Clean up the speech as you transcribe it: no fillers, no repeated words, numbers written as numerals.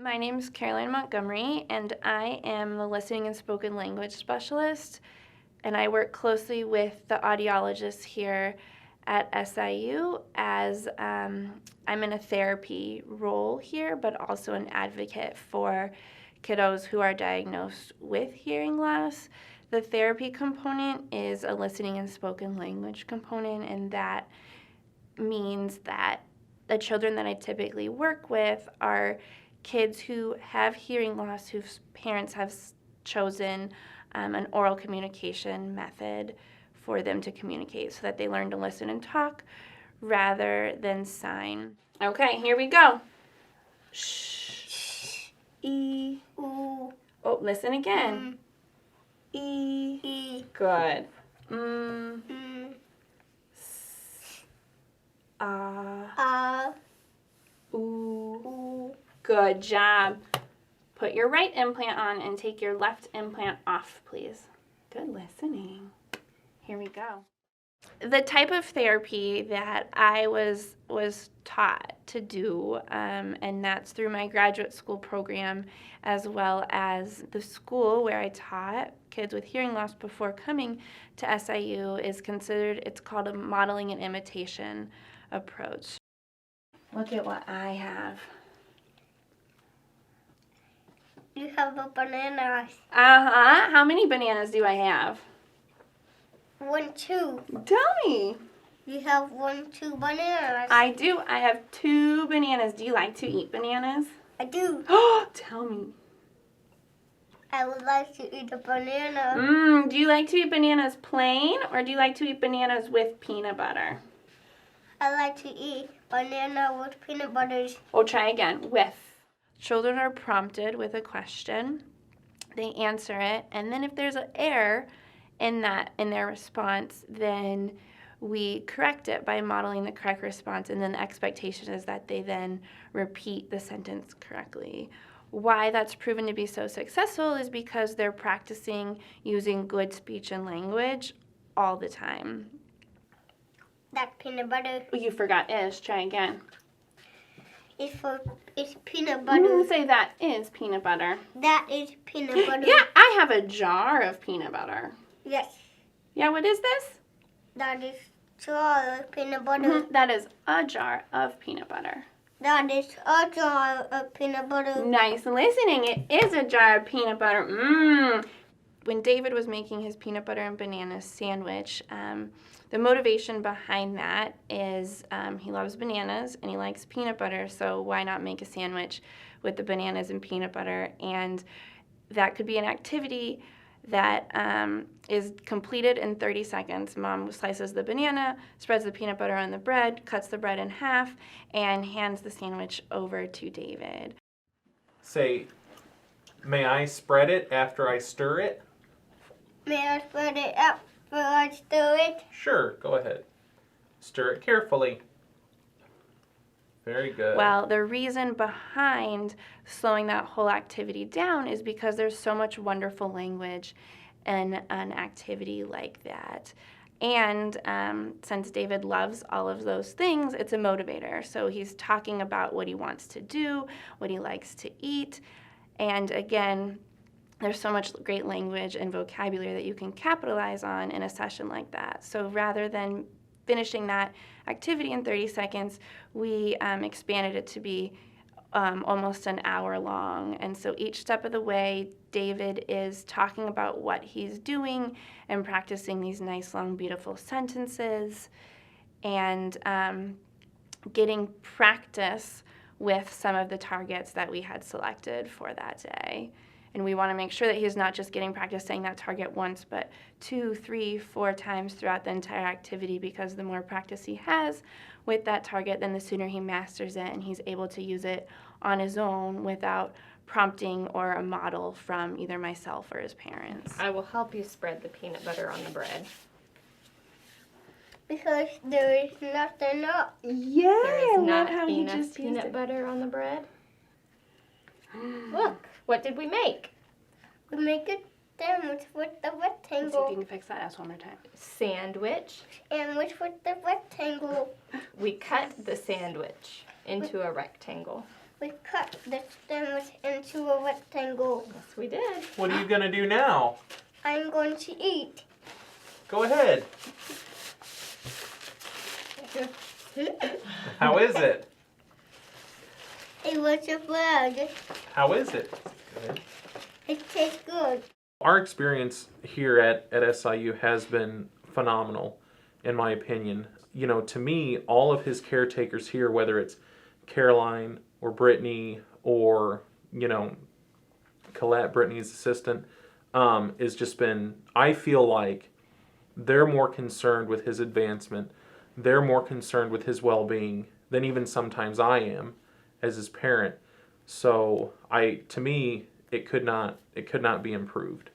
My name is Caroline Montgomery, and I am the listening and spoken language specialist, and I work closely with the audiologists here at SIU as I'm in a therapy role here, but also an advocate for kiddos who are diagnosed with hearing loss. The therapy component is a listening and spoken language component, and that means that the children that I typically work with are kids who have hearing loss, whose parents have chosen an oral communication method for them to communicate so that they learn to listen and talk rather than sign. Okay, here we go. Shh. E. Ooh. Oh, listen again. E. E. Good. Ooh. Good job. Put your right implant on and take your left implant off, please. Good listening. Here we go. The type of therapy that I was taught to do, and that's through my graduate school program, as well as the school where I taught kids with hearing loss before coming to SIU, it's called a modeling and imitation approach. Look at what I have. You have a banana. How many bananas do I have? 1, 2. Tell me. You have 1, 2 bananas. I do. I have 2 bananas. Do you like to eat bananas? I do. Tell me. I would like to eat a banana. Do you like to eat bananas plain, or do you like to eat bananas with peanut butter? I like to eat banana with peanut butter. We'll try again. With. Children are prompted with a question. They answer it, and then if there's an error in their response, then we correct it by modeling the correct response, and then the expectation is that they then repeat the sentence correctly. Why that's proven to be so successful is because they're practicing using good speech and language all the time. That's peanut butter. You forgot is. Try again. It's peanut butter. Say that is peanut butter. That is peanut butter. Yeah, I have a jar of peanut butter. Yes. Yeah, what is this? That is jar of peanut butter. That is a jar of peanut butter. That is a jar of peanut butter. Nice listening. It is a jar of peanut butter. When David was making his peanut butter and banana sandwich, the motivation behind that is he loves bananas and he likes peanut butter, so why not make a sandwich with the bananas and peanut butter? And that could be an activity that is completed in 30 seconds. Mom slices the banana, spreads the peanut butter on the bread, cuts the bread in half, and hands the sandwich over to David. Say, may I spread it after I stir it? May I spread it after I stir it? Sure, go ahead. Stir it carefully. Very good. Well, the reason behind slowing that whole activity down is because there's so much wonderful language in an activity like that. And since David loves all of those things, it's a motivator. So he's talking about what he wants to do, what he likes to eat. And again, there's so much great language and vocabulary that you can capitalize on in a session like that. So rather than finishing that activity in 30 seconds, we expanded it to be almost an hour long. And so each step of the way, David is talking about what he's doing and practicing these nice, long, beautiful sentences and getting practice with some of the targets that we had selected for that day. And we want to make sure that he's not just getting practice saying that target once, but 2, 3, 4 times throughout the entire activity, because the more practice he has with that target, then the sooner he masters it and he's able to use it on his own without prompting or a model from either myself or his parents. I will help you spread the peanut butter on the bread. Because there is not enough. Yeah, There is not how he enough just peanut butter on the bread. Look, what did we make? We make a sandwich with the Let's see if rectangle. you can fix that ass one more time. Sandwich. Sandwich with the rectangle. We cut the sandwich into a rectangle. We cut the stems into a rectangle. Yes, we did. What are you gonna do now? I'm going to eat. Go ahead. How is it? It was a bread. How is it? Good. It tastes good. Our experience here at SIU has been phenomenal, in my opinion. You know, to me, all of his caretakers here, whether it's Caroline or Brittany or, you know, Colette, Brittany's assistant, has just been, I feel like they're more concerned with his advancement. They're more concerned with his well-being than even sometimes I am as his parent. So to me, it could not be improved.